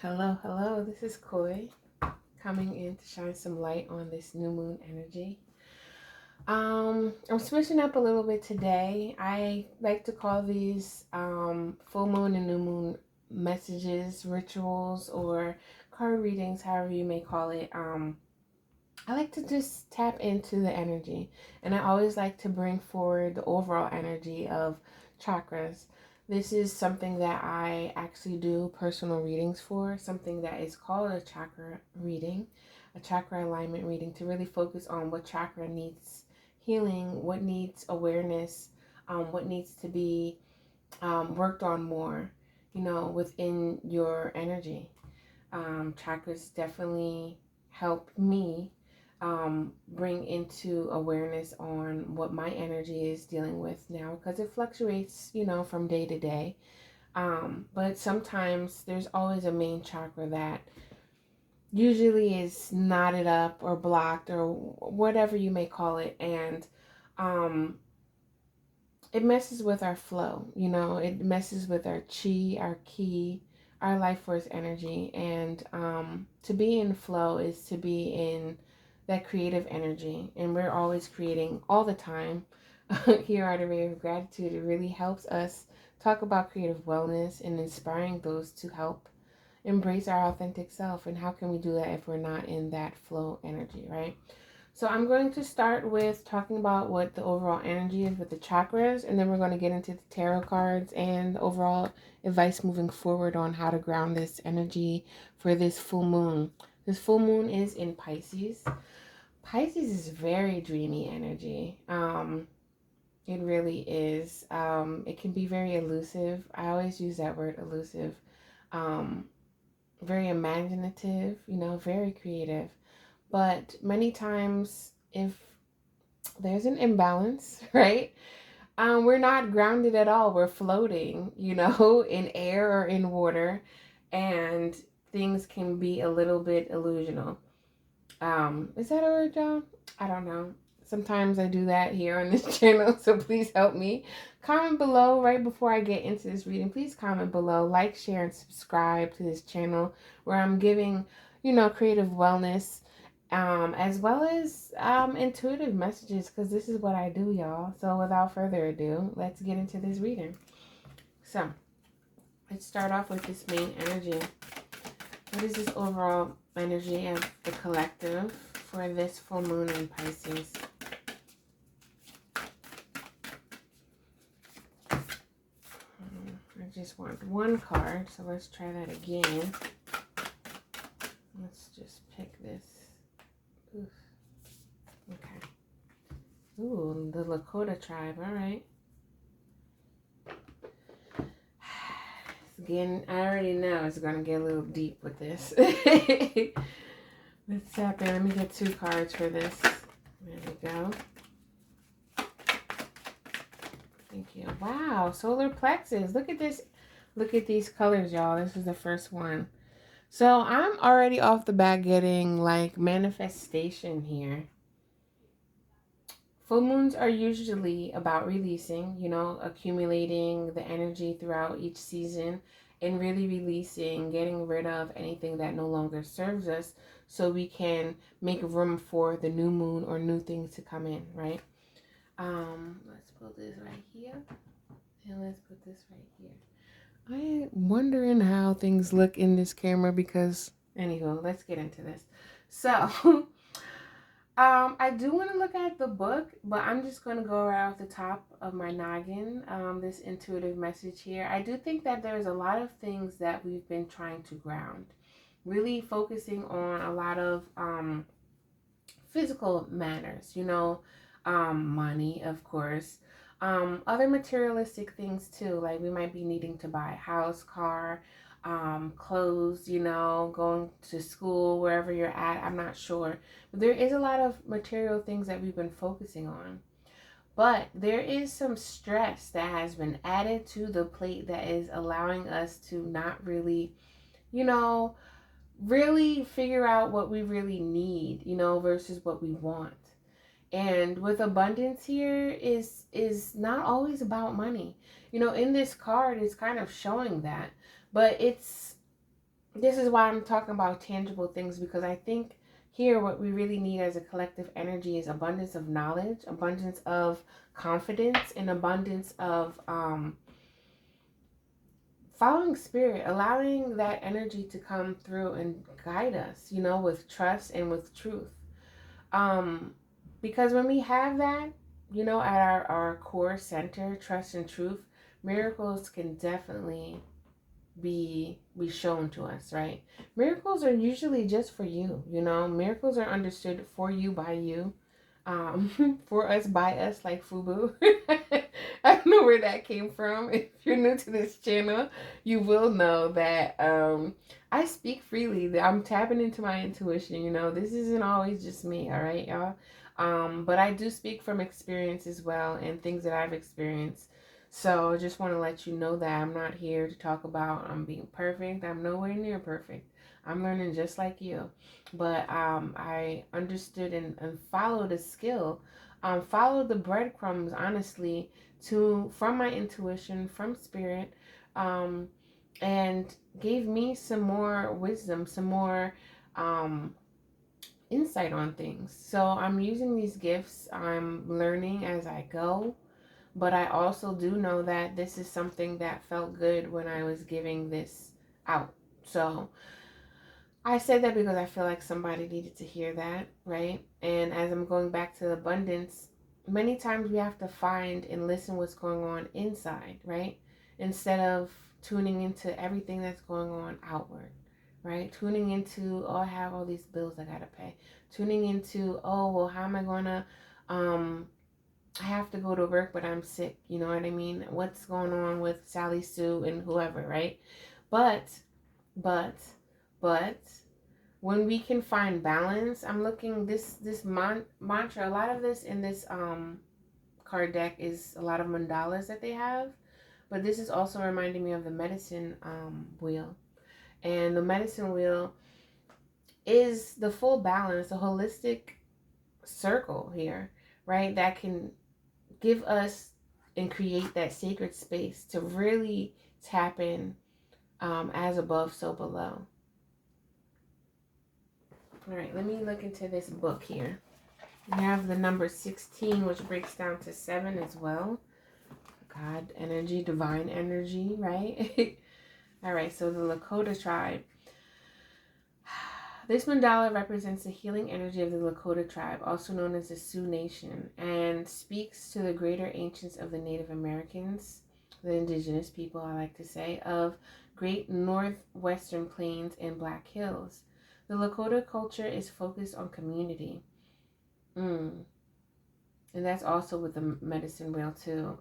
Hello, hello. This is Koi coming in to shine some light on this new moon energy. I'm switching up a little bit today. I like to call these full moon and new moon messages, rituals, or card readings, however you may call it. I like to just tap into the energy, and I always like to bring forward the overall energy of chakras. This is something that I actually do personal readings for, something that is called a chakra reading, a chakra alignment reading, to really focus on what chakra needs healing, what needs awareness, what needs to be worked on more, within your energy. Chakras definitely help me bring into awareness on what my energy is dealing with now, because it fluctuates, from day to day. But sometimes there's always a main chakra that usually is knotted up or blocked or whatever you may call it. And um, it messes with our flow, it messes with our chi, our ki, our life force energy. And to be in flow is to be in that creative energy. And we're always creating all the time. Here at the Ray of Gratitude, it really helps us talk about creative wellness and inspiring those to help embrace our authentic self. And how can we do that if we're not in that flow energy, right? So I'm going to start with talking about what the overall energy is with the chakras, and then we're going to get into the tarot cards and overall advice moving forward on how to ground this energy for this full moon. This full moon is in Pisces. Pisces is very dreamy energy. It really is. It can be very elusive. I always use that word, elusive. Um, Very imaginative, very creative. But many times, if there's an imbalance, right? We're not grounded at all. We're floating, in air or in water, and things can be a little bit illusional. Is that a word, John? I don't know. Sometimes I do that here on this channel, so please help me. Comment below right before I get into this reading. Please comment below, like, share, and subscribe to this channel where I'm giving, creative wellness, as well as intuitive messages, because this is what I do, y'all. So without further ado, let's get into this reading. So let's start off with this main energy. What is this overall energy of the collective for this full moon in Pisces? I just want one card, so let's try that again. Let's just pick this. Oof. Okay. Ooh, the Lakota tribe. All right. Again, I already know it's going to get a little deep with this. Let's tap in. Let me get two cards for this. There we go. Thank you. Wow, solar plexus. Look at this. Look at these colors, y'all. This is the first one. So I'm already off the bat getting like manifestation here. Full moons are usually about releasing, accumulating the energy throughout each season and really releasing, getting rid of anything that no longer serves us so we can make room for the new moon or new things to come in, right? Let's put this right here and let's put this right here. I'm wondering how things look in this camera because, anywho, let's get into this. So, I do want to look at the book, but I'm just going to go right off the top of my noggin, this intuitive message here. I do think that there's a lot of things that we've been trying to ground, really focusing on a lot of physical matters, money, of course, other materialistic things too, like we might be needing to buy a house, car, clothes, going to school, wherever you're at, I'm not sure. But there is a lot of material things that we've been focusing on. But there is some stress that has been added to the plate that is allowing us to not really, really figure out what we really need, versus what we want. And with abundance here is not always about money. In this card, it's kind of showing that. But it's this is why I'm talking about tangible things, because I think here what we really need as a collective energy is abundance of knowledge, abundance of confidence, and abundance of following spirit, allowing that energy to come through and guide us, with trust and with truth. Um, because when we have that, at our core center, trust and truth, miracles can definitely be shown to us, right? Miracles are usually just for you, miracles are understood for you by you, for us by us, like FUBU. I don't know where that came from. If you're new to this channel, you will know that I speak freely, that I'm tapping into my intuition. This isn't always just me, all right, y'all. But I do speak from experience as well, and things that I've experienced. So I just want to let you know that I'm not here to talk about I'm being perfect. I'm nowhere near perfect. I'm learning just like you. But I understood and followed a skill, followed the breadcrumbs, honestly, from my intuition, from spirit, um, and gave me some more wisdom, some more insight on things. So I'm using these gifts. I'm learning as I go. But I also do know that this is something that felt good when I was giving this out. So I said that because I feel like somebody needed to hear that, right? And as I'm going back to abundance, many times we have to find and listen what's going on inside, right? Instead of tuning into everything that's going on outward, right? Tuning into, oh, I have all these bills I gotta pay. Tuning into, oh, well, how am I gonna I have to go to work, but I'm sick. You know what I mean? What's going on with Sally Sue and whoever, right? But, but, but, when we can find balance, I'm looking this mantra. A lot of this in this card deck is a lot of mandalas that they have, but this is also reminding me of the medicine wheel, and the medicine wheel is the full balance, a holistic circle here, right? That can give us and create that sacred space to really tap in, as above, so below. All right, let me look into this book here. We have the number 16, which breaks down to 7 as well. God energy, divine energy, right? All right, so the Lakota tribe. This mandala represents the healing energy of the Lakota tribe, also known as the Sioux Nation, and speaks to the greater ancients of the Native Americans, the indigenous people, I like to say, of Great Northwestern Plains and Black Hills. The Lakota culture is focused on community. And that's also with the medicine wheel too.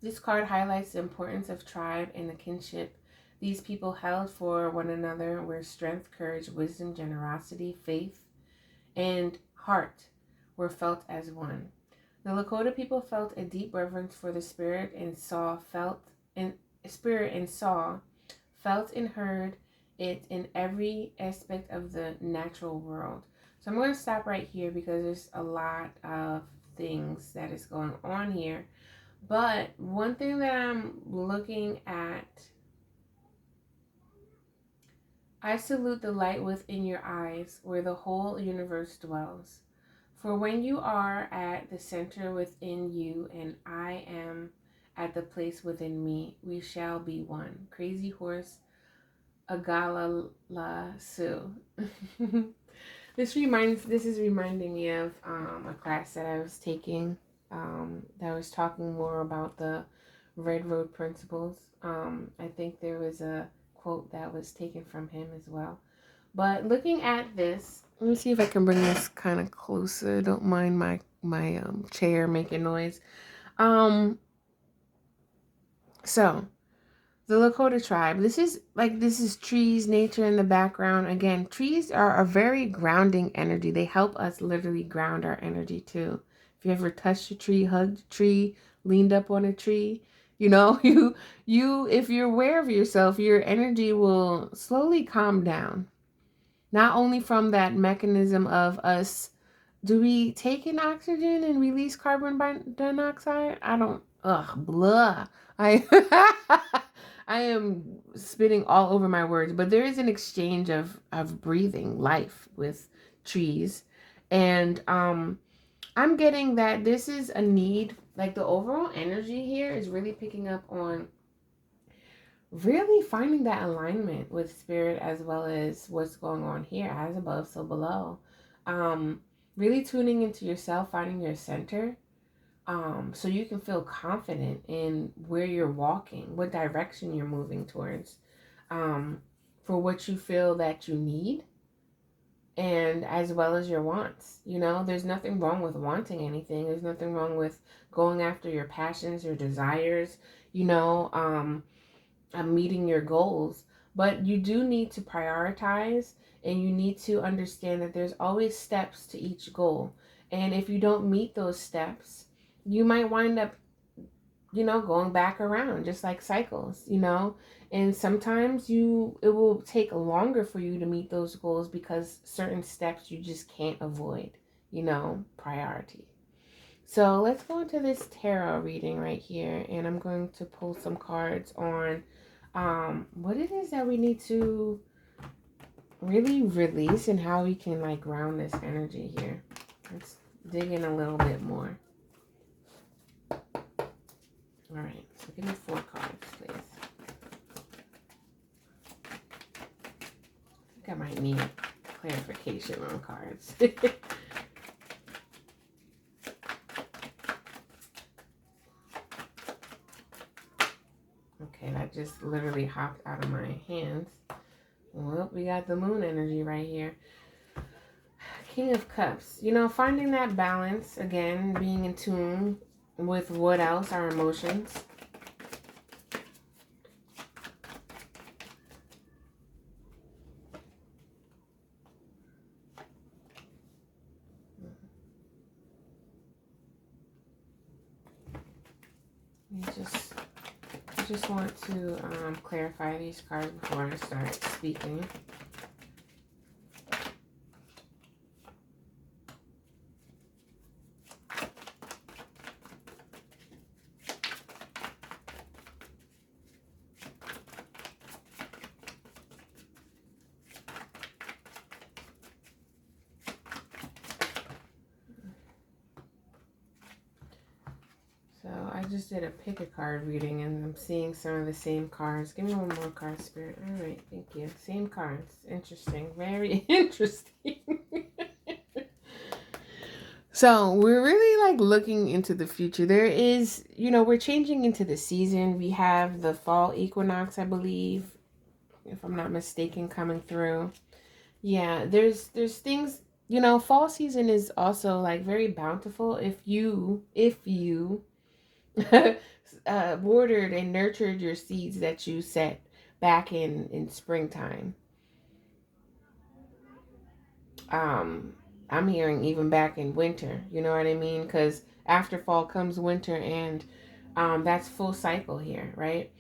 This card highlights the importance of tribe and the kinship these people held for one another, where strength, courage, wisdom, generosity, faith, and heart were felt as one. The Lakota people felt a deep reverence for the spirit and felt and heard it in every aspect of the natural world. So I'm going to stop right here because there's a lot of things that is going on here. But one thing that I'm looking at, I salute the light within your eyes, where the whole universe dwells. For when you are at the center within you, and I am at the place within me, we shall be one. Crazy Horse, Agala La Sioux. This is reminding me of a class that I was taking, that was talking more about the Red Road principles. I think there was a quote that was taken from him as well. But looking at this, let me see if I can bring this kind of closer. Don't mind my chair making noise. So the Lakota tribe. This is trees, nature in the background. Again, trees are a very grounding energy. They help us literally ground our energy too. If you ever touched a tree, hugged a tree, leaned up on a tree, if you're aware of yourself, your energy will slowly calm down. Not only from that mechanism of us, do we take in oxygen and release carbon dioxide? Blah. I I am spitting all over my words, but there is an exchange of breathing life with trees. And I'm getting that this is a need, like the overall energy here is really picking up on really finding that alignment with spirit as well as what's going on here, as above so below. um really tuning into yourself, finding your center, so you can feel confident in where you're walking, what direction you're moving towards, um for what you feel that you need, and as well as your wants. There's nothing wrong with wanting anything. There's nothing wrong with going after your passions, your desires, you know um meeting your goals. But you do need to prioritize, and you need to understand that there's always steps to each goal. And if you don't meet those steps, you might wind up, going back around, just like cycles. And sometimes it will take longer for you to meet those goals because certain steps you just can't avoid, priority. So let's go into this tarot reading right here, and I'm going to pull some cards on what it is that we need to really release and how we can like ground this energy here. Let's dig in a little bit more. All right, so give me 4 cards, please. I think I might need clarification on cards. Okay, that just literally hopped out of my hands. Well, we got the moon energy right here. King of Cups. Finding that balance, again, being in tune with what else? Our emotions. I just want to clarify these cards before I start speaking. So I just did a pick a card reading, and I'm seeing some of the same cards. Give me one more card, Spirit. All right, thank you. Same cards. Interesting. Very interesting. So we're really like looking into the future. There is, we're changing into the season. We have the fall equinox, I believe, if I'm not mistaken, coming through. Yeah, there's things, fall season is also like very bountiful if you watered and nurtured your seeds that you set back in springtime. I'm hearing even back in winter, you know what I mean? Because after fall comes winter, and that's full cycle here, right?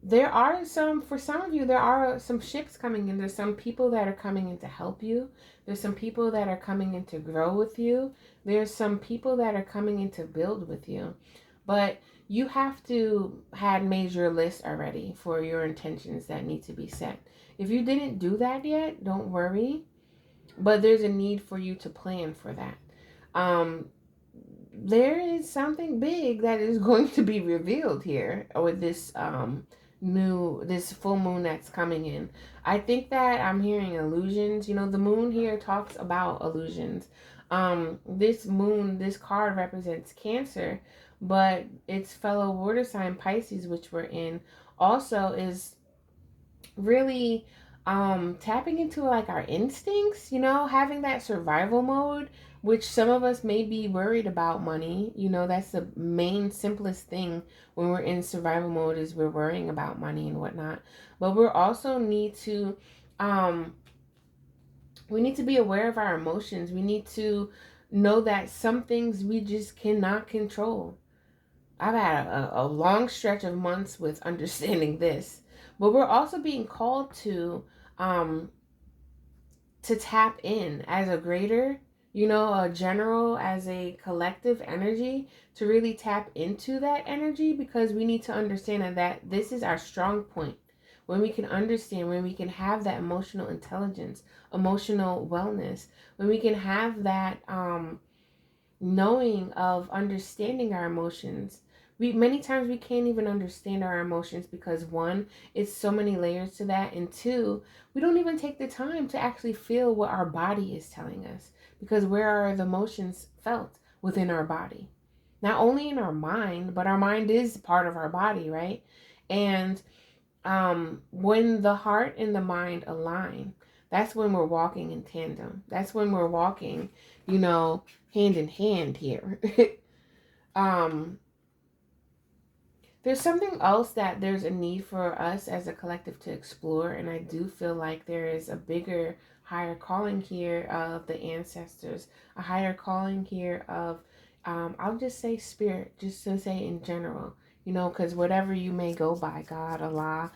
There are for some of you, there are some ships coming in. There's some people that are coming in to help you. There's some people that are coming in to grow with you. There's some people that are coming in to build with you. But you have to had made your list already for your intentions that need to be set. If you didn't do that yet, don't worry. But there's a need for you to plan for that. There is something big that is going to be revealed here with this full moon that's coming in. I think that I'm hearing illusions. The moon here talks about illusions. This card represents Cancer, but its fellow water sign Pisces, which we're in, also is really tapping into like our instincts, having that survival mode, which some of us may be worried about money. That's the main simplest thing when we're in survival mode, is we're worrying about money and whatnot. But we're also need to we need to be aware of our emotions. We need to know that some things we just cannot control. I've had a long stretch of months with understanding this. But we're also being called to tap in as a greater, a general, as a collective energy, to really tap into that energy, because we need to understand that this is our strong point. When we can understand, when we can have that emotional intelligence, emotional wellness, when we can have that knowing of understanding our emotions. Many times we can't even understand our emotions because, one, it's so many layers to that, and two, we don't even take the time to actually feel what our body is telling us, because where are the emotions felt? Within our body, not only in our mind, but our mind is part of our body, right? And when the heart and the mind align, that's when we're walking in tandem. That's when we're walking, hand in hand here. um there's something else that there's a need for us as a collective to explore, and I do feel like there is a bigger, higher calling here of the ancestors, a higher calling here of, I'll just say spirit, just to say in general, because whatever you may go by, God, Allah,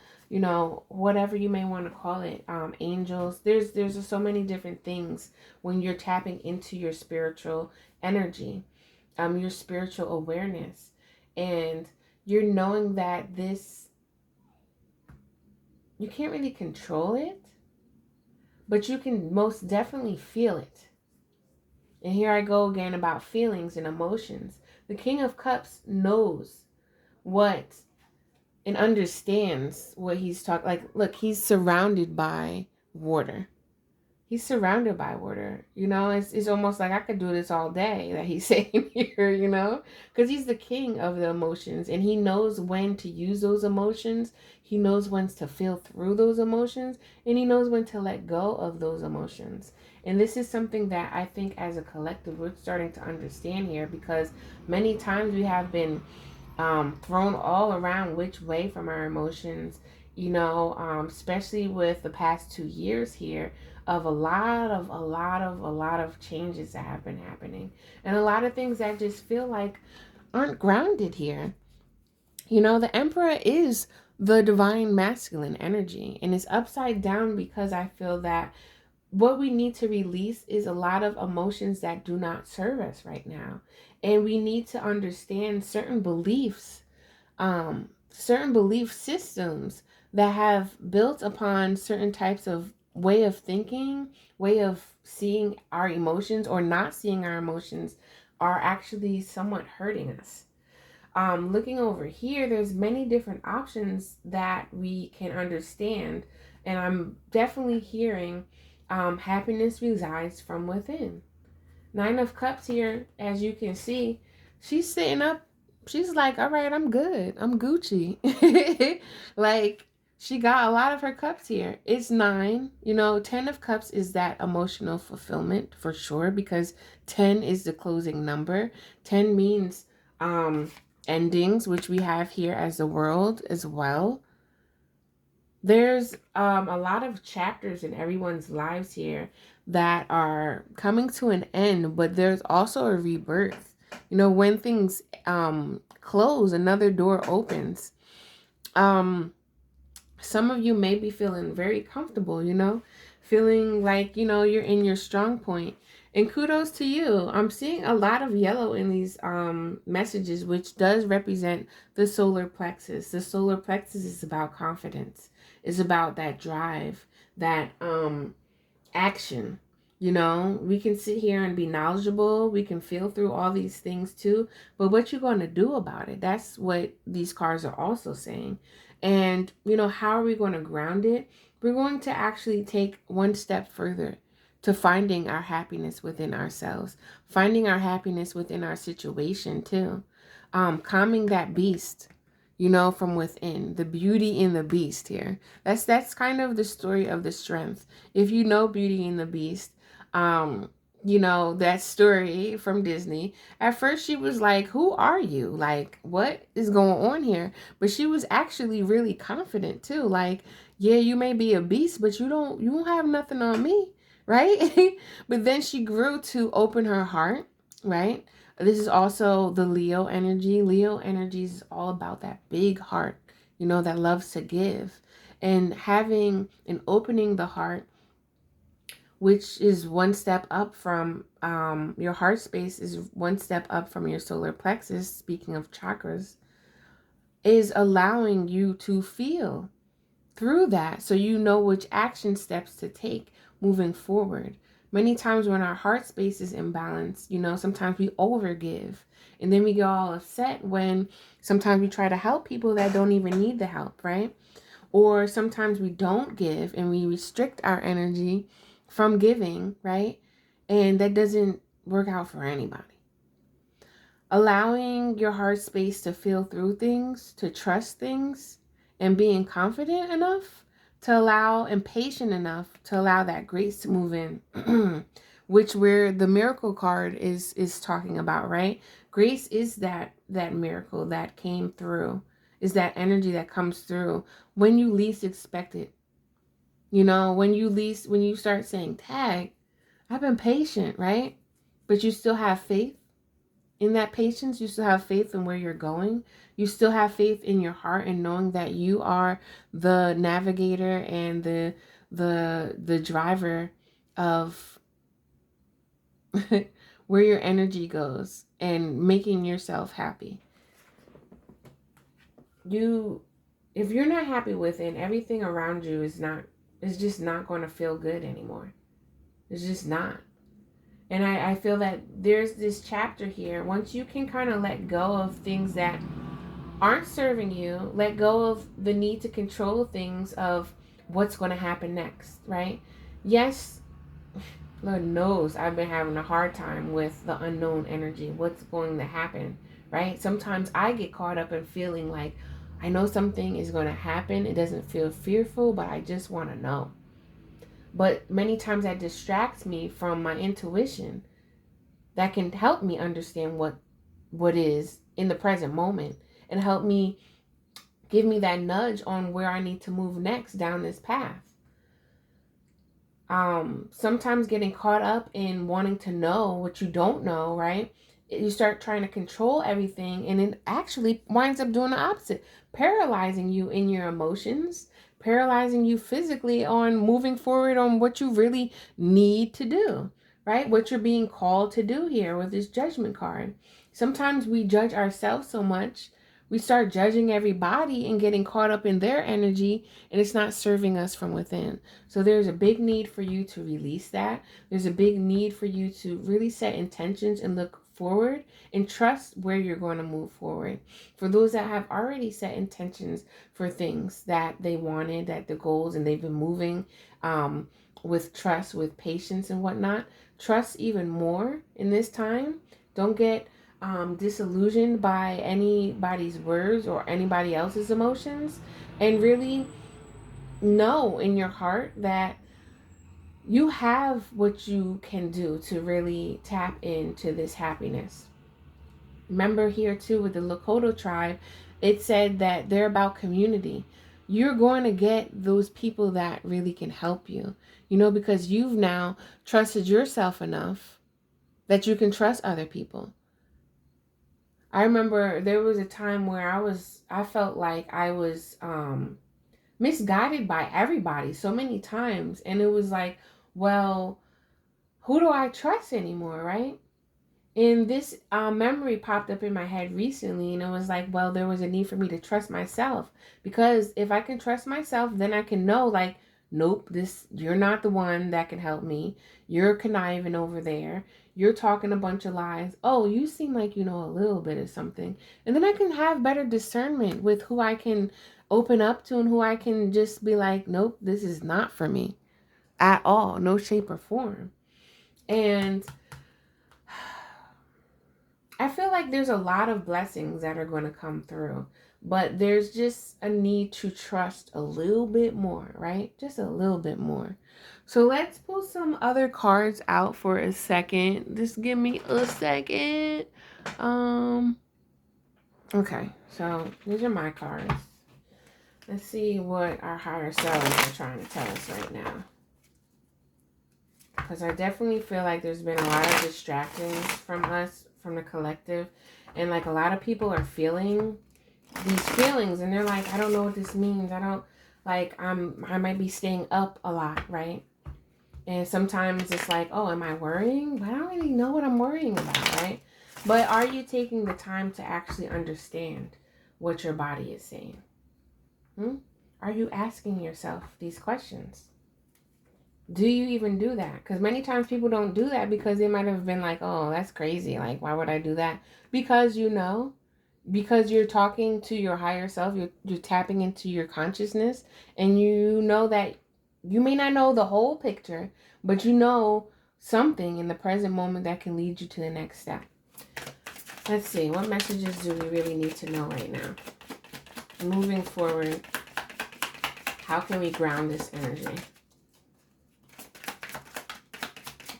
whatever you may want to call it, angels, there's just so many different things when you're tapping into your spiritual energy, your spiritual awareness, and you're knowing that you can't really control it, but you can most definitely feel it. And here I go again about feelings and emotions. The King of Cups knows what and understands what he's talking. Like, look, he's surrounded by water. He's surrounded by water. It's almost like I could do this all day that he's saying here, because he's the king of the emotions, and he knows when to use those emotions. He knows when to feel through those emotions, and he knows when to let go of those emotions. And this is something that I think as a collective we're starting to understand here, because many times we have been thrown all around which way from our emotions, especially with the past 2 years here of a lot of changes that have been happening, and a lot of things that just feel like aren't grounded here. The Emperor is the divine masculine energy, and it's upside down because I feel that what we need to release is a lot of emotions that do not serve us right now. And we need to understand certain beliefs, certain belief systems that have built upon certain types of way of thinking, way of seeing our emotions or not seeing our emotions, are actually somewhat hurting us. Looking over here, there's many different options that we can understand, and I'm definitely hearing happiness resides from within. Nine of Cups here, as you can see, she's sitting up. She's like, all right, I'm good. I'm Gucci. Like, she got a lot of her cups here. It's 9. 10 of Cups is that emotional fulfillment for sure, because 10 is the closing number. 10 means endings, which we have here as the world as well. There's a lot of chapters in everyone's lives here that are coming to an end, but there's also a rebirth. When things close, another door opens. Some of you may be feeling very comfortable, feeling like, you're in your strong point. And kudos to you. I'm seeing a lot of yellow in these messages, which does represent the solar plexus. The solar plexus is about confidence. It's about that drive, that action. We can sit here and be knowledgeable. We can feel through all these things too. But what you going to do about it? That's what these cards are also saying. And, how are we going to ground it? We're going to actually take one step further to finding our happiness within ourselves, finding our happiness within our situation too. Calming that beast, from within, the beauty in the beast here. That's kind of the story of the strength. If you know Beauty and the Beast, that story from Disney, at first she was like, who are you? Like, what is going on here? But she was actually really confident too. Like, yeah, you may be a beast, but you don't have nothing on me, right? But then she grew to open her heart, right? This is also the Leo energy. Leo energy is all about that big heart, that loves to give, and having and opening the heart, which is one step up from your heart space is one step up from your solar plexus, speaking of chakras, is allowing you to feel through that so you know which action steps to take moving forward. Many times when our heart space is imbalanced, sometimes we overgive and then we get all upset when sometimes we try to help people that don't even need the help, right? Or sometimes we don't give and we restrict our energy from giving, right? And that doesn't work out for anybody. Allowing your heart space to feel through things, to trust things, and being confident enough to allow and patient enough to allow that grace to move in, which where the miracle card is talking about, right? Grace is that miracle that came through, is that energy that comes through when you least expect it. When you start saying, tag, I've been patient, right? But you still have faith in that patience. You still have faith in where you're going. You still have faith in your heart and knowing that you are the navigator and the driver of where your energy goes and making yourself happy. If you're not happy within, everything around you is just not going to feel good anymore. It's just not. And I feel that there's this chapter here. Once you can kind of let go of things that aren't serving you, let go of the need to control things of what's going to happen next, right? Yes, Lord knows I've been having a hard time with the unknown energy. What's going to happen, right? Sometimes I get caught up in feeling like I know something is going to happen. It doesn't feel fearful, but I just want to know. But many times that distracts me from my intuition that can help me understand what is in the present moment and help me give me that nudge on where I need to move next down this path. Sometimes getting caught up in wanting to know what you don't know, right? You start trying to control everything and it actually winds up doing the opposite, paralyzing you in your emotions, paralyzing you physically on moving forward on what you really need to do, right? What you're being called to do here with this judgment card. Sometimes we judge ourselves so much, we start judging everybody and getting caught up in their energy, and it's not serving us from within. So there's a big need for you to release that. There's a big need for you to really set intentions and look forward and trust where you're going to move forward. For those that have already set intentions for things that they wanted, that the goals, and they've been moving with trust, with patience and whatnot, trust even more in this time. Don't get disillusioned by anybody's words or anybody else's emotions, and really know in your heart that you have what you can do to really tap into this happiness. Remember here too with the Lakota tribe, it said that they're about community. You're going to get those people that really can help you, because you've now trusted yourself enough that you can trust other people. I remember there was a time where I felt like I was misguided by everybody so many times. And it was like, well, who do I trust anymore, right? And this memory popped up in my head recently, and it was like, well, there was a need for me to trust myself. Because if I can trust myself, then I can know, like, nope, you're not the one that can help me. You're conniving over there. You're talking a bunch of lies. Oh, you seem like you know a little bit of something. And then I can have better discernment with who I can open up to and who I can just be like, nope, this is not for me at all. No shape or form. And I feel like there's a lot of blessings that are going to come through, but there's just a need to trust a little bit more, right? Just a little bit more. So let's pull some other cards out for a second. Just give me a second. Okay, so these are my cards. Let's see what our higher selves are trying to tell us right now. Because I definitely feel like there's been a lot of distractions from us, from the collective. And like a lot of people are feeling these feelings and they're like, I don't know what this means. I might be staying up a lot, right? And sometimes it's like, oh, am I worrying? But I don't really know what I'm worrying about, right? But are you taking the time to actually understand what your body is saying? Are you asking yourself these questions? Do you even do that? Because many times people don't do that because they might have been like, oh, that's crazy. Like, why would I do that? Because because you're talking to your higher self, you're tapping into your consciousness, and you know that you may not know the whole picture, but you know something in the present moment that can lead you to the next step. Let's see, what messages do we really need to know right now? Moving forward, how can we ground this energy?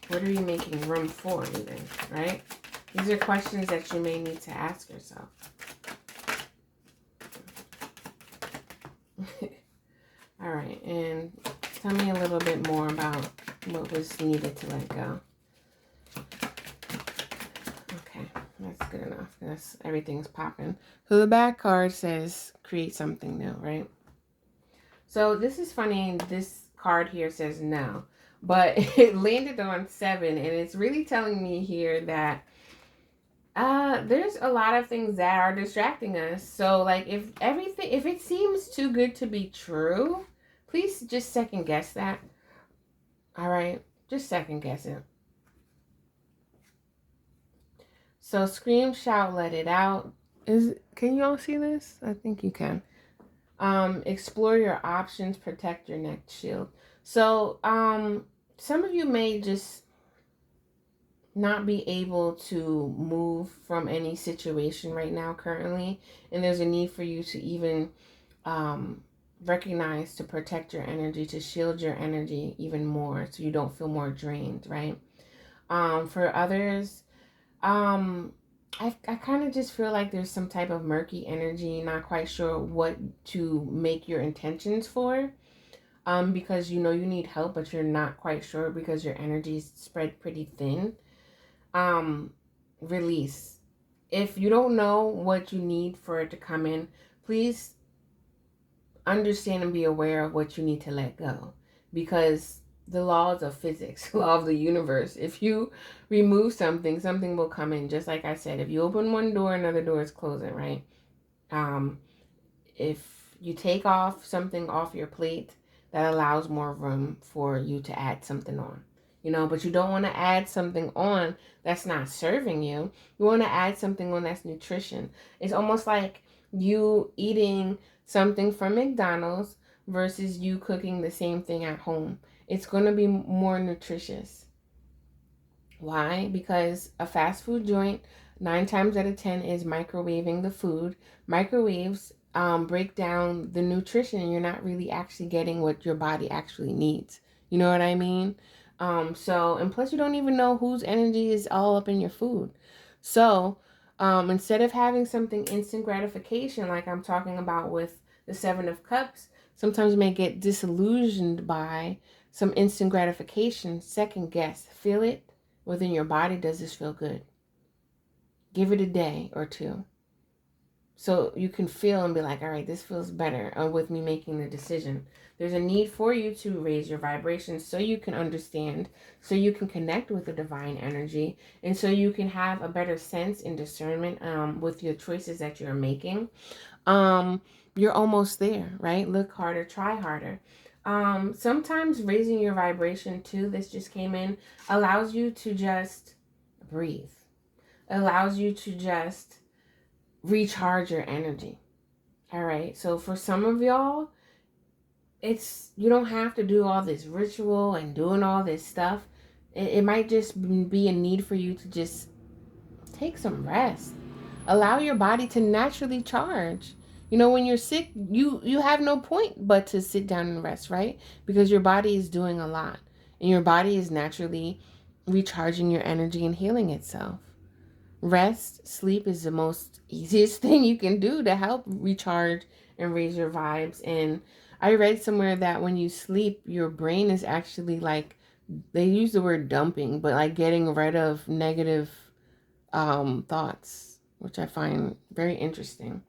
What are you making room for even, right? These are questions that you may need to ask yourself. All right, and tell me a little bit more about what was needed to let go. Okay, that's good enough. Everything's popping. So the back card says create something new, right? So this is funny. This card here says no, but it landed on 7, and it's really telling me here that there's a lot of things that are distracting us. So like if it seems too good to be true, please just second guess that. All right, just second guess it. So scream, shout, let it out. Can you all see this? I think you can. Explore your options, protect your neck shield. So some of you may just not be able to move from any situation right now currently, and there's a need for you to even recognize to protect your energy, to shield your energy even more so you don't feel more drained, right? For others, I kind of just feel like there's some type of murky energy, not quite sure what to make your intentions for, because you know you need help, but you're not quite sure because your energy is spread pretty thin. Release. If you don't know what you need for it to come in, please understand and be aware of what you need to let go, because the laws of physics, law of the universe, if you remove something, something will come in. Just like I said, if you open one door, another door is closing, right? If you take off something off your plate, that allows more room for you to add something on. But you don't want to add something on that's not serving you. You want to add something on that's nutrition. It's almost like you eating something from McDonald's versus you cooking the same thing at home. It's going to be more nutritious. Why? Because a fast food joint, 9 times out of 10, is microwaving the food. Microwaves break down the nutrition, and you're not really actually getting what your body actually needs. You know what I mean? And plus you don't even know whose energy is all up in your food. So instead of having something instant gratification, like I'm talking about with the 7 of Cups, sometimes you may get disillusioned by some instant gratification. Second guess, feel it within your body. Does this feel good? Give it a day or two, so you can feel and be like, all right, this feels better with me making the decision. There's a need for you to raise your vibration so you can understand, so you can connect with the divine energy, and so you can have a better sense and discernment with your choices that you're making. You're almost there, right? Look harder, try harder. Sometimes raising your vibration too, this just came in, allows you to just breathe. Allows you to just recharge your energy. All right. So for some of y'all, you don't have to do all this ritual and doing all this stuff. It might just be a need for you to just take some rest. Allow your body to naturally charge. When you're sick, you have no point but to sit down and rest, right? Because your body is doing a lot, and your body is naturally recharging your energy and healing itself. Rest, sleep is the most easiest thing you can do to help recharge and raise your vibes. And I read somewhere that when you sleep, your brain is actually like, they use the word dumping, but like getting rid of negative thoughts, which I find very interesting.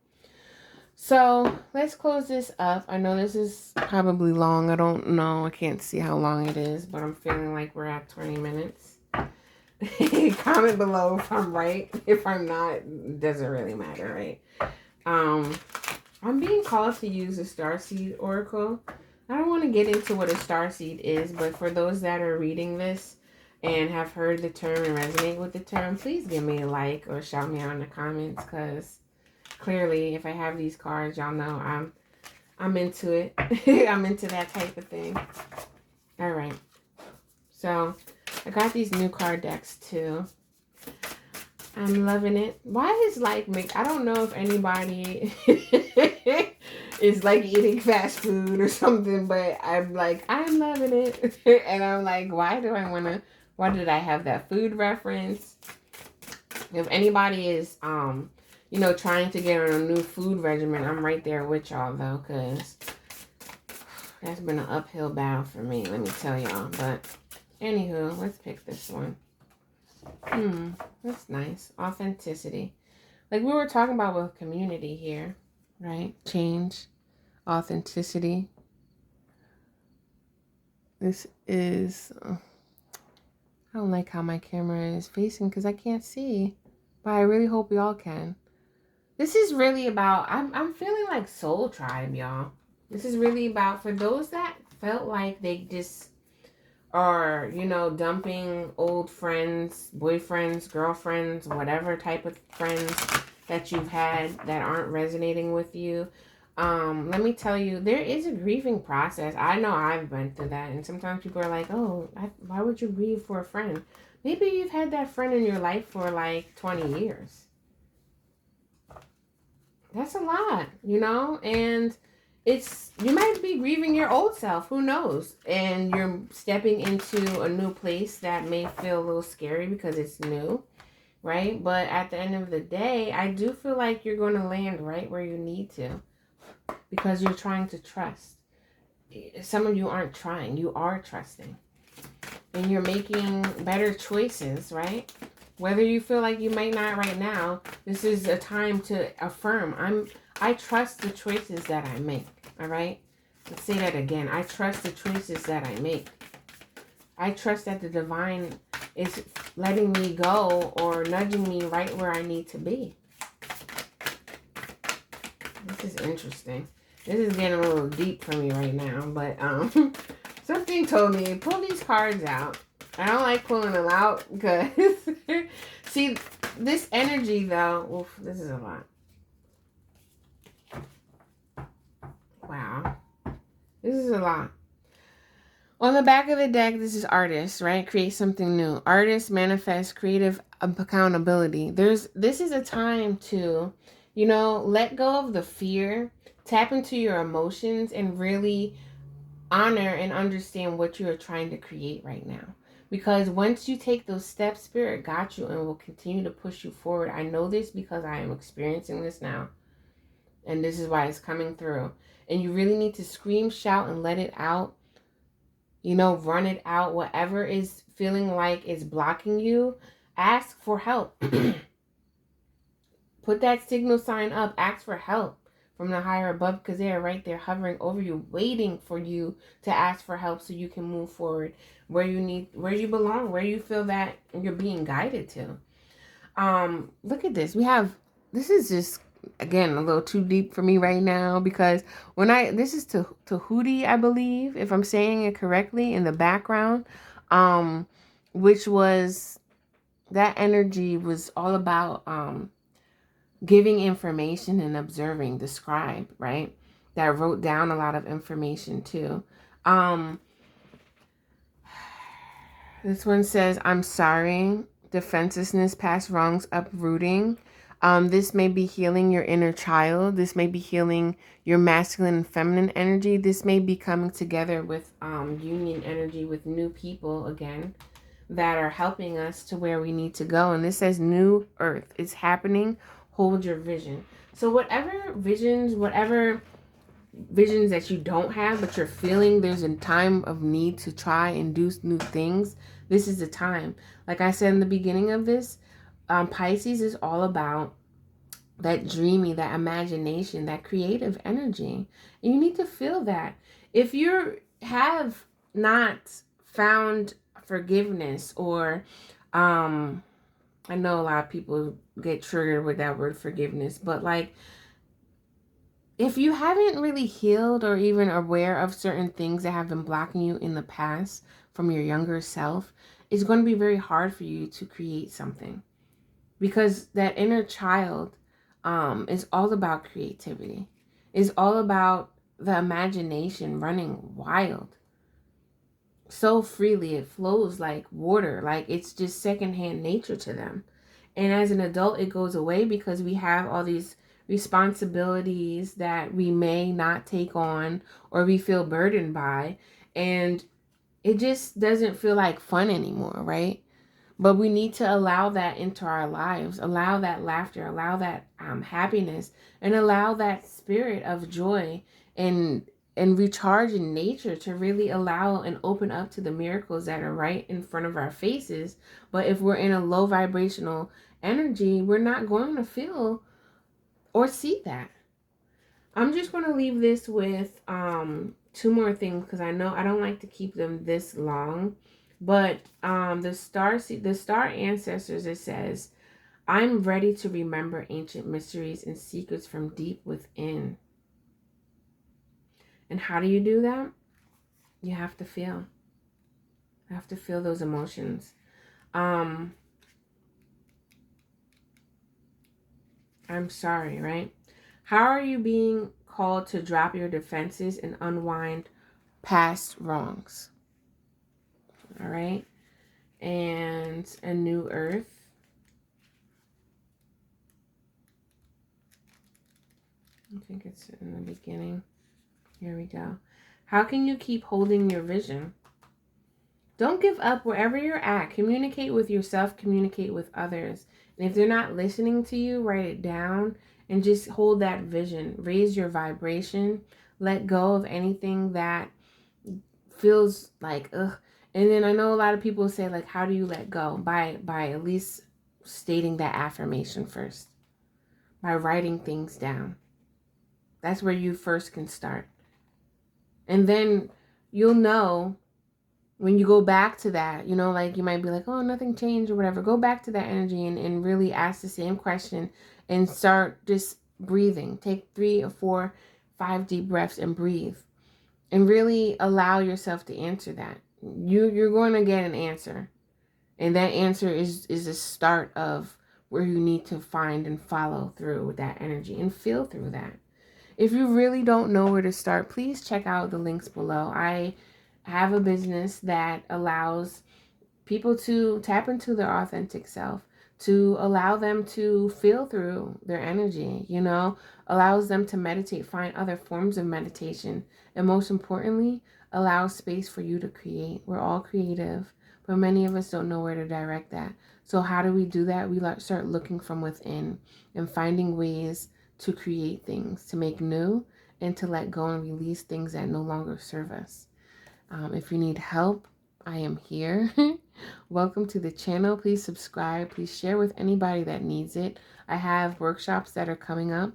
So let's close this up. I know this is probably long. I don't know. I can't see how long it is, but I'm feeling like we're at 20 minutes. Comment below if I'm right. If I'm not, it doesn't really matter, right? I'm being called to use a starseed oracle. I don't want to get into what a starseed is, but for those that are reading this and have heard the term and resonate with the term, please give me a like or shout me out in the comments, because clearly if I have these cards, y'all know I'm into it. I'm into that type of thing. All right. So I got these new card decks too. I'm loving it. Why is like I don't know if anybody is like eating fast food or something, but I'm loving it. And I'm like, why did I have that food reference? If anybody is trying to get on a new food regimen, I'm right there with y'all though, because that's been an uphill battle for me, let me tell y'all. But anywho, let's pick this one. That's nice. Authenticity. Like we were talking about with community here, right? Change, authenticity. This is, I don't like how my camera is facing because I can't see, but I really hope y'all can. This is really about, I'm feeling like soul tribe, y'all. This is really about, for those that felt like they just are, dumping old friends, boyfriends, girlfriends, whatever type of friends that you've had that aren't resonating with you. Let me tell you, there is a grieving process. I know I've been through that. And sometimes people are like, oh, why would you grieve for a friend? Maybe you've had that friend in your life for like 20 years. That's a lot, and you might be grieving your old self, who knows? And you're stepping into a new place that may feel a little scary because it's new, right? But at the end of the day, I do feel like you're going to land right where you need to, because you're trying to trust. Some of you aren't trying, you are trusting. And you're making better choices, right? Whether you feel like you might not right now, this is a time to affirm. I trust the choices that I make, all right? Let's say that again. I trust the choices that I make. I trust that the divine is letting me go or nudging me right where I need to be. This is interesting. This is getting a little deep for me right now, but something told me, pull these cards out. I don't like pulling them out because, see, this energy though, oof, this is a lot. Wow. This is a lot. On the back of the deck, this is artist, right? Create something new. Artist manifest creative accountability. This is a time to, let go of the fear, tap into your emotions, and really honor and understand what you are trying to create right now. Because once you take those steps, Spirit got you and will continue to push you forward. I know this because I am experiencing this now. And this is why it's coming through. And you really need to scream, shout, and let it out. Run it out. Whatever is feeling like is blocking you, ask for help. Put that signal sign up. Ask for help from the higher above, because they are right there hovering over you, waiting for you to ask for help so you can move forward where you belong, where you feel that you're being guided to. Look at this. This is just, again, a little too deep for me right now, because this is to Hootie, I believe, if I'm saying it correctly, in the background, which was, that energy was all about, giving information and observing, the scribe, right? That wrote down a lot of information too. This one says, I'm sorry. Defensiveness, past wrongs, uprooting. This may be healing your inner child. This may be healing your masculine and feminine energy. This may be coming together with union energy with new people again that are helping us to where we need to go. And this says new earth is happening. Hold your vision. So whatever visions that you don't have, but you're feeling there's a time of need to try and do new things, this is the time. Like I said in the beginning of this, Pisces is all about that dreamy, that imagination, that creative energy. And you need to feel that. If you have not found forgiveness, or I know a lot of people get triggered with that word forgiveness, but like, if you haven't really healed or even aware of certain things that have been blocking you in the past from your younger self, it's going to be very hard for you to create something, because that inner child is all about creativity. Is all about the imagination running wild so freely. It flows like water, like it's just secondhand nature to them. And as an adult, it goes away because we have all these responsibilities that we may not take on or we feel burdened by, and it just doesn't feel like fun anymore, right? But we need to allow that into our lives, allow that laughter, allow that happiness, and allow that spirit of joy and recharge in nature to really allow and open up to the miracles that are right in front of our faces. But if we're in a low vibrational energy, we're not going to feel or see that. I'm just going to leave this with two more things, because I know I don't like to keep them this long. But the star ancestors, it says, I'm ready to remember ancient mysteries and secrets from deep within. And how do you do that? You have to feel. You have to feel those emotions. I'm sorry, right? How are you being called to drop your defenses and unwind past wrongs? All right. And a new earth. I think it's in the beginning. Here we go. How can you keep holding your vision? Don't give up wherever you're at. Communicate with yourself, communicate with others. And if they're not listening to you, write it down and just hold that vision. Raise your vibration. Let go of anything that feels like, ugh. And then I know a lot of people say, like, how do you let go? By at least stating that affirmation first. By writing things down. That's where you first can start. And then you'll know when you go back to that, like you might be like, oh, nothing changed or whatever. Go back to that energy and really ask the same question and start just breathing. Take 3 or 4, 5 deep breaths and breathe. And really allow yourself to answer that. You're going to get an answer. And that answer is a start of where you need to find and follow through with that energy and feel through that. If you really don't know where to start, please check out the links below. I have a business that allows people to tap into their authentic self, to allow them to feel through their energy, allows them to meditate, find other forms of meditation, and most importantly, allows space for you to create. We're all creative, but many of us don't know where to direct that. So how do we do that? We start looking from within and finding ways to create things, to make new, and to let go and release things that no longer serve us. If you need help, I am here. Welcome to the channel. Please subscribe. Please share with anybody that needs it. I have workshops that are coming up,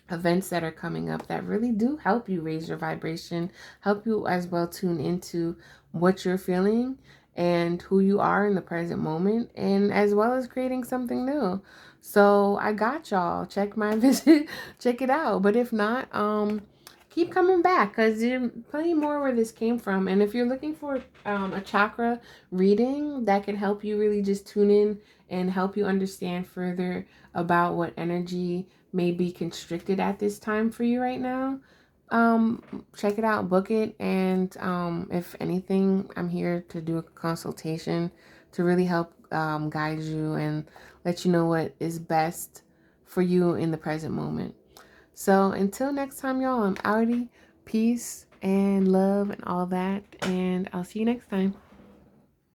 events that are coming up that really do help you raise your vibration, help you as well tune into what you're feeling and who you are in the present moment, and as well as creating something new. So I got y'all. Check my visit, check it out. But if not, keep coming back, because there's plenty more where this came from. And if you're looking for a chakra reading that can help you really just tune in and help you understand further about what energy may be constricted at this time for you right now, check it out, book it. And if anything, I'm here to do a consultation to really help guide you and let you know what is best for you in the present moment. So until next time, y'all, I'm outie. Peace and love and all that. And I'll see you next time.